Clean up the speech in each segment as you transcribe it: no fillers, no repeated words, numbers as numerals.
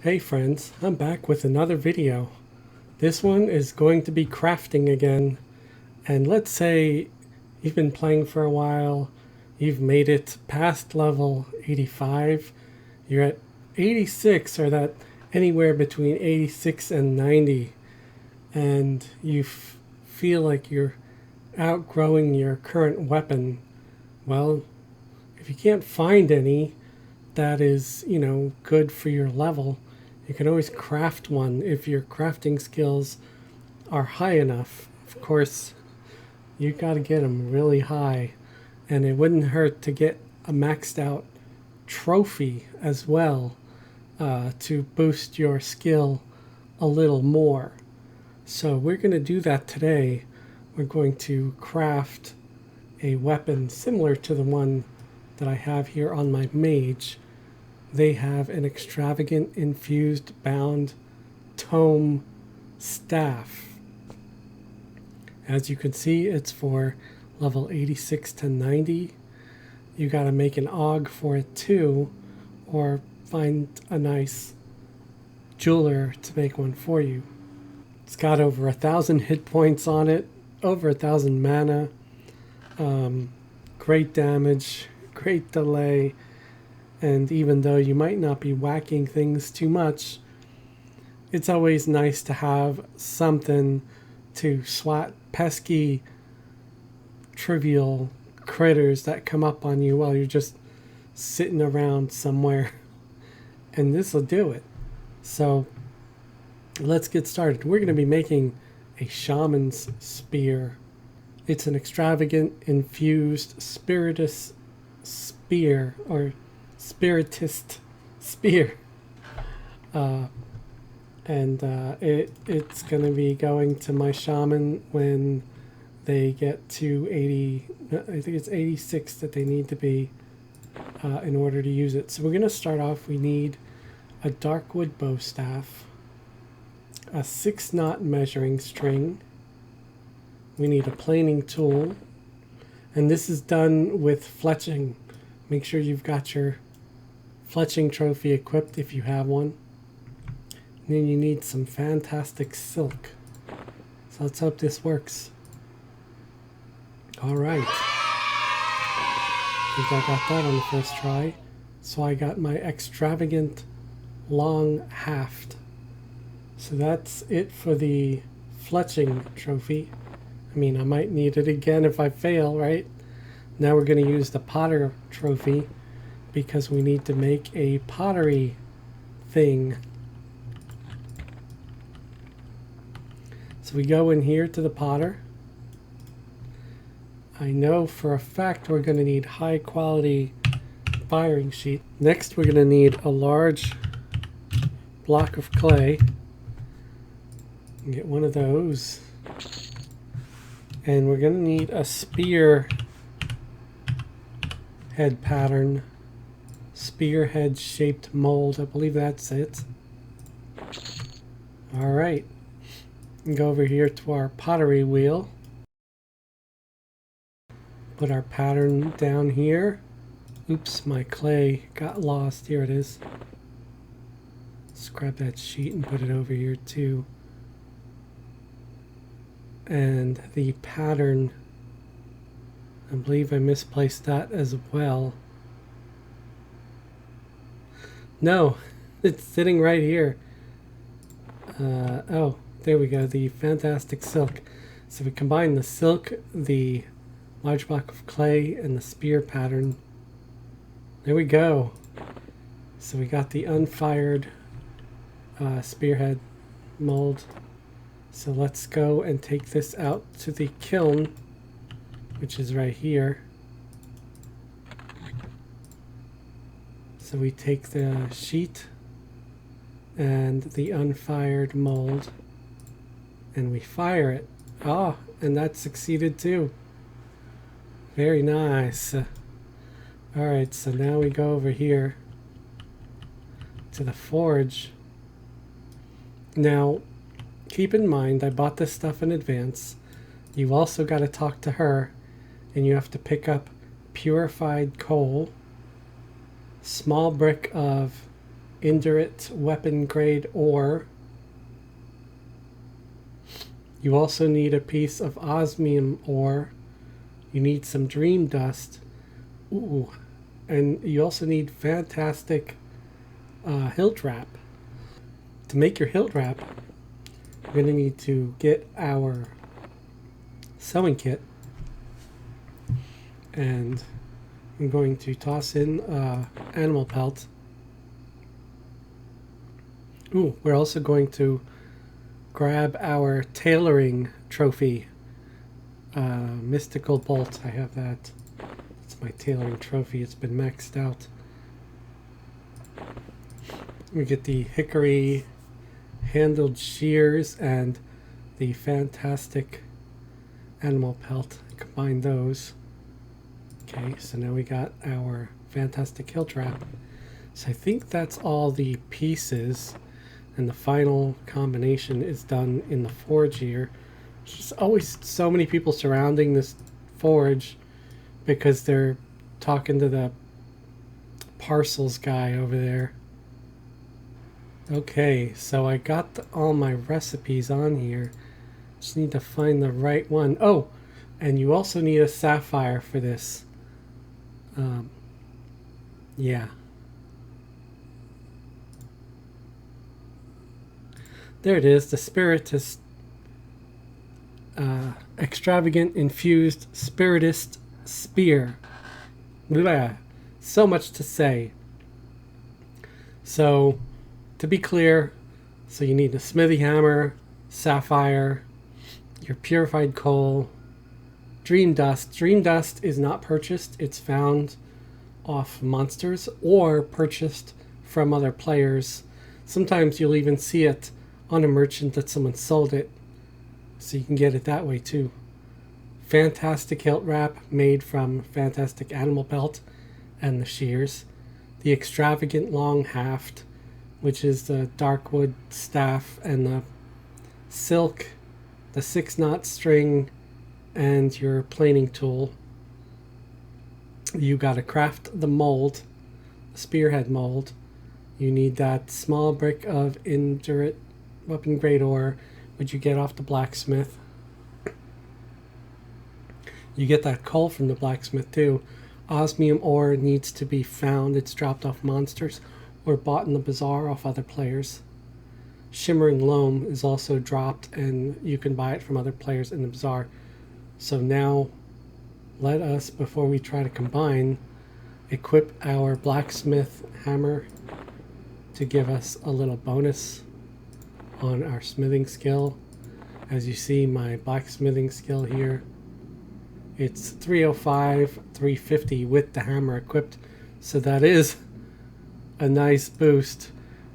Hey friends, I'm back with another video. This one is going to be crafting again. And let's say you've been playing for a while, you've made it past level 85, you're at 86 or that anywhere between 86 and 90, and you feel like you're outgrowing your current weapon. Well, if you can't find any that is, good for your level, you can always craft one if your crafting skills are high enough. Of course, you got to get them really high, and it wouldn't hurt to get a maxed out trophy as well to boost your skill a little more. So we're going to do that today. We're going to craft a weapon similar to the one that I have here on my mage. They have an extravagant infused bound tome staff. As you can see, it's for level 86 to 90. You got to make an AUG for it too, or find a nice jeweler to make one for you. It's got over 1,000 hit points on it, over 1,000 mana, great damage, great delay. And even though you might not be whacking things too much, it's always nice to have something to swat pesky, trivial critters that come up on you while you're just sitting around somewhere. And this will do it. So let's get started. We're going to be making a shaman's spear. It's an extravagant infused spiritist spear, or Spiritist spear, it's going to be going to my shaman when they get to 80. I think it's 86 that they need to be in order to use it. So we're going to start off. We need a darkwood bow staff, a 6-knot measuring string. We need a planing tool, and this is done with fletching. Make sure you've got your fletching trophy equipped if you have one. And then you need some fantastic silk. So let's hope this works. Alright. I think I got that on the first try. So I got my extravagant long haft. So that's it for the fletching trophy. I mean, I might need it again if I fail, right? Now we're going to use the potter trophy, because we need to make a pottery thing. So we go in here to the potter. I know for a fact we're going to need high quality firing sheet. Next we're going to need a large block of clay. Get one of those. And we're going to need a spear head pattern. Spearhead shaped mold. I believe that's it. Alright. Go over here to our pottery wheel. Put our pattern down here. Oops, my clay got lost. Here it is. Let's grab that sheet and put it over here too. And the pattern, I believe I misplaced that as well. No, it's sitting right here. Oh, there we go, the fantastic silk. So we combine the silk, the large block of clay, and the spear pattern. There we go. So we got the unfired spearhead mold. So let's go and take this out to the kiln, which is right here. So we take the sheet and the unfired mold and we fire it. Ah, and that succeeded too. Very nice. Alright, so now we go over here to the forge. Now, keep in mind, I bought this stuff in advance. You've also got to talk to her, and you have to pick up purified coal, small brick of indurate weapon grade ore. You also need a piece of osmium ore. You need some dream dust. Ooh. And you also need fantastic hilt wrap. To make your hilt wrap, you're going to need to get our sewing kit. And I'm going to toss in animal pelt. Ooh, we're also going to grab our tailoring trophy. Mystical bolt, I have that. It's my tailoring trophy, it's been maxed out. We get the hickory handled shears and the fantastic animal pelt. Combine those. Okay, so now we got our fantastic hilt wrap. So I think that's all the pieces, and the final combination is done in the forge here. There's just always so many people surrounding this forge because they're talking to the parcels guy over there. Okay, so I got all my recipes on here. Just need to find the right one. Oh, and you also need a sapphire for this. Yeah. There it is, the Spiritist, Extravagant Infused Spiritist Spear. Blah. So much to say. So, to be clear, so you need a smithy hammer, sapphire, your purified coal, dream dust. Dream dust is not purchased, it's found off monsters or purchased from other players. Sometimes you'll even see it on a merchant that someone sold it, so you can get it that way too. Fantastic hilt wrap made from fantastic animal pelt and the shears. The extravagant long haft, which is the dark wood staff, and the silk, the 6-knot string, and your planing tool. You gotta craft the mold, the spearhead mold. You need that small brick of indurate weapon grade ore, which you get off the blacksmith. You get that coal from the blacksmith too. Osmium ore needs to be found. It's dropped off monsters or bought in the bazaar off other players. Shimmering loam is also dropped, and you can buy it from other players in the bazaar. So now let us, before we try to combine, equip our blacksmith hammer to give us a little bonus on our smithing skill. As you see, my blacksmithing skill here, it's 305, 350 with the hammer equipped, so that is a nice boost.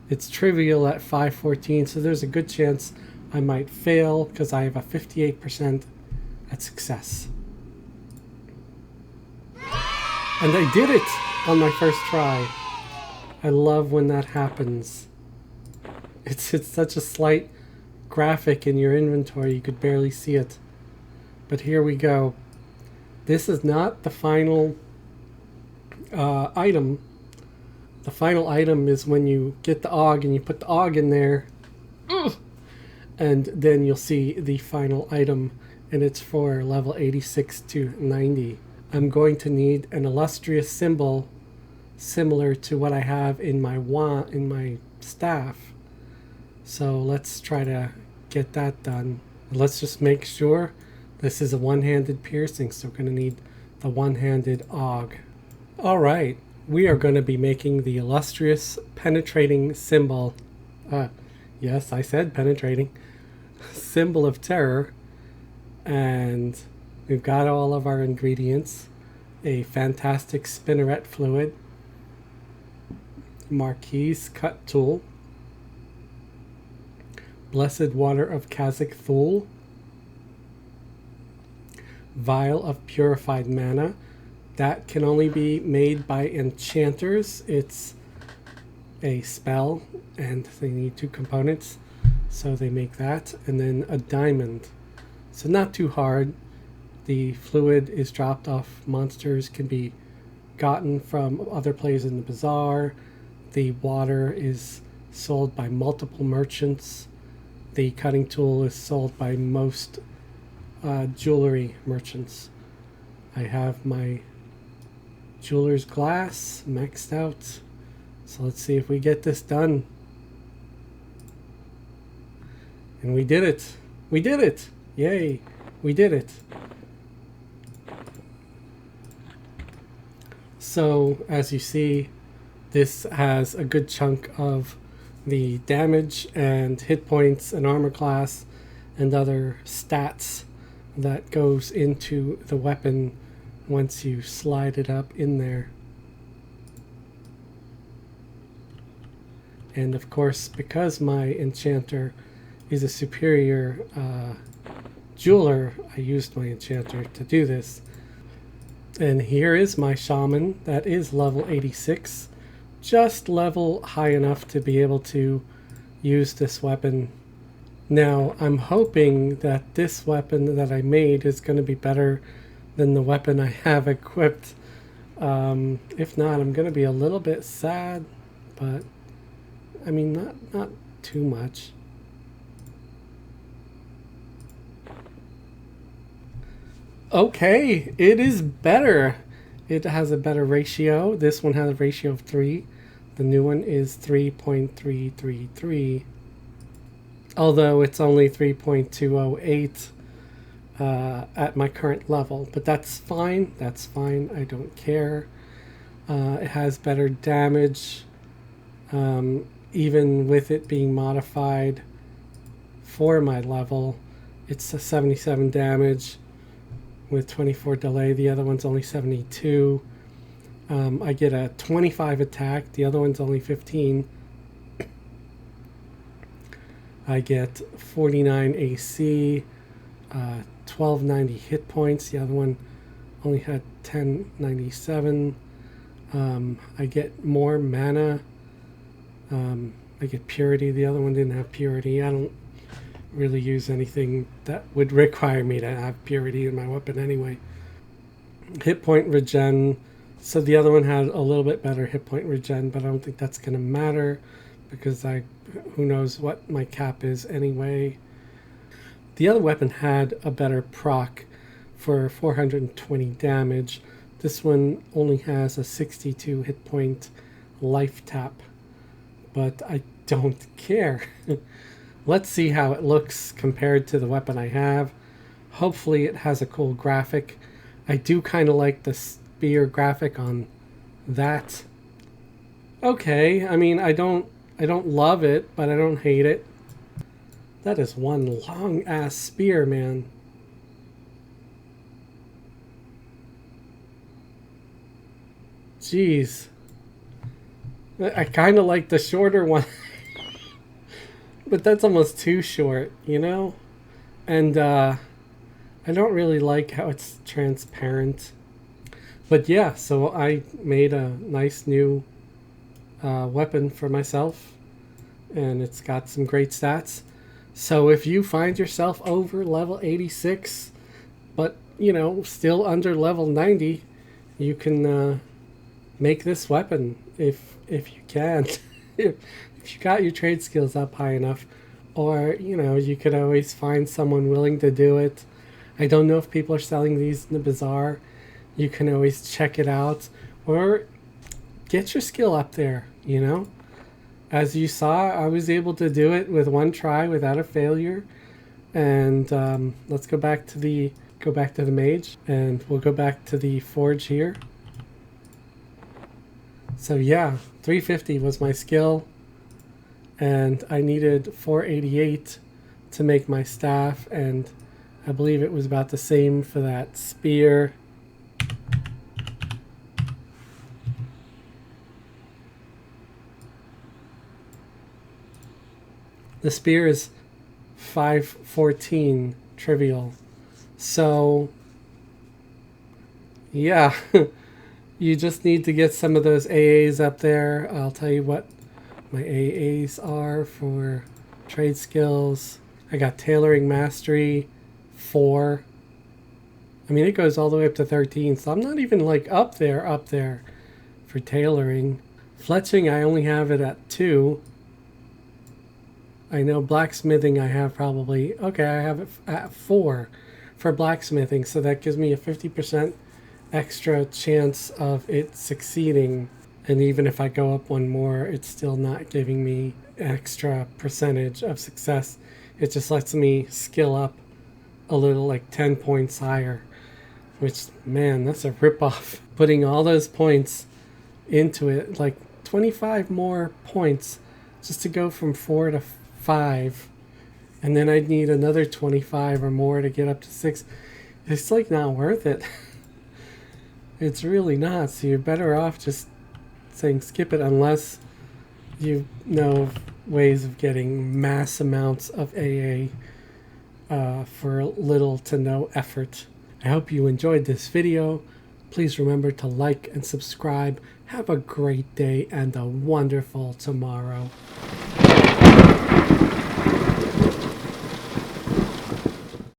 It's trivial at 514, so there's a good chance I might fail because I have a 58% at success. And I did it on my first try. I love when that happens. It's such a slight graphic in your inventory, you could barely see it. But here we go. This is not the final item. The final item is when you get the AUG and you put the AUG in there. And then you'll see the final item, and it's for level 86 to 90. I'm going to need an illustrious symbol similar to what I have in my wand, in my staff. So let's try to get that done. Let's just make sure this is a one-handed piercing, so we're going to need the one-handed AUG. Alright, we are going to be making the illustrious penetrating symbol. Yes, I said penetrating. Symbol of terror. And we've got all of our ingredients. A fantastic spinneret fluid. Marquise cut tool. Blessed water of Kazakh Thule. Vial of purified mana. That can only be made by enchanters. It's a spell and they need 2 components, so they make that. And then a diamond, so not too hard. The fluid is dropped off monsters, can be gotten from other players in the bazaar. the water is sold by multiple merchants. The cutting tool is sold by most jewelry merchants. I have my jeweler's glass maxed out. So let's see if we get this done. And we did it. We did it. Yay. We did it. So as you see, this has a good chunk of the damage and hit points and armor class and other stats that goes into the weapon once you slide it up in there. And of course, because my enchanter is a superior jeweler, I used my enchanter to do this. And here is my shaman that is level 86, just level high enough to be able to use this weapon. Now I'm hoping that this weapon that I made is going to be better than the weapon I have equipped. If not, I'm going to be a little bit sad, but I mean not too much. Okay, it is better. It has a better ratio. This one has a ratio of 3. The new one is 3.333. Although it's only 3.208 at my current level. But that's fine. That's fine. I don't care. It has better damage. Even with it being modified for my level. It's a 77 damage. With 24 delay. The other one's only 72. I get a 25 attack. The other one's only 15. I get 49 AC, 1290 hit points. The other one only had 1097. I get more mana. I get purity. The other one didn't have purity. I don't really use anything that would require me to have purity in my weapon anyway. Hit point regen. So the other one had a little bit better hit point regen, but I don't think that's going to matter because who knows what my cap is anyway. The other weapon had a better proc for 420 damage. This one only has a 62 hit point life tap, but I don't care. Let's see how it looks compared to the weapon I have. Hopefully it has a cool graphic. I do kind of like the spear graphic on that. Okay, I mean, I don't love it, but I don't hate it. That is one long ass spear, man. Jeez. I kind of like the shorter one. But that's almost too short, you know? And I don't really like how it's transparent. But yeah, so I made a nice new weapon for myself. And it's got some great stats. So if you find yourself over level 86, but, you know, still under level 90, you can make this weapon if you can. If you got your trade skills up high enough, or, you know, you could always find someone willing to do it. I don't know if people are selling these in the bazaar. You can always check it out, or get your skill up there, you know. As you saw, I was able to do it with one try without a failure. And let's go back to the mage, and we'll go back to the forge here. So yeah, 350 was my skill. And I needed 488 to make my staff, and I believe it was about the same for that spear. The spear is 514 trivial. So yeah, you just need to get some of those AAs up there. I'll tell you what my AAs are for trade skills. I got tailoring mastery 4. I mean, it goes all the way up to 13, so I'm not even like up there for tailoring. Fletching, I only have it at 2. I know blacksmithing I have probably, okay, I have it at 4 for blacksmithing, so that gives me a 50% extra chance of it succeeding. And even if I go up one more, it's still not giving me extra percentage of success. It just lets me skill up a little, like 10 points higher, which, man, that's a ripoff. Putting all those points into it, like 25 more points just to go from 4 to 5, and then I'd need another 25 or more to get up to 6. It's like not worth it. It's really not. So you're better off just saying skip it, unless you know ways of getting mass amounts of AA for little to no effort. I hope you enjoyed this video. Please remember to like and subscribe. Have a great day and a wonderful tomorrow.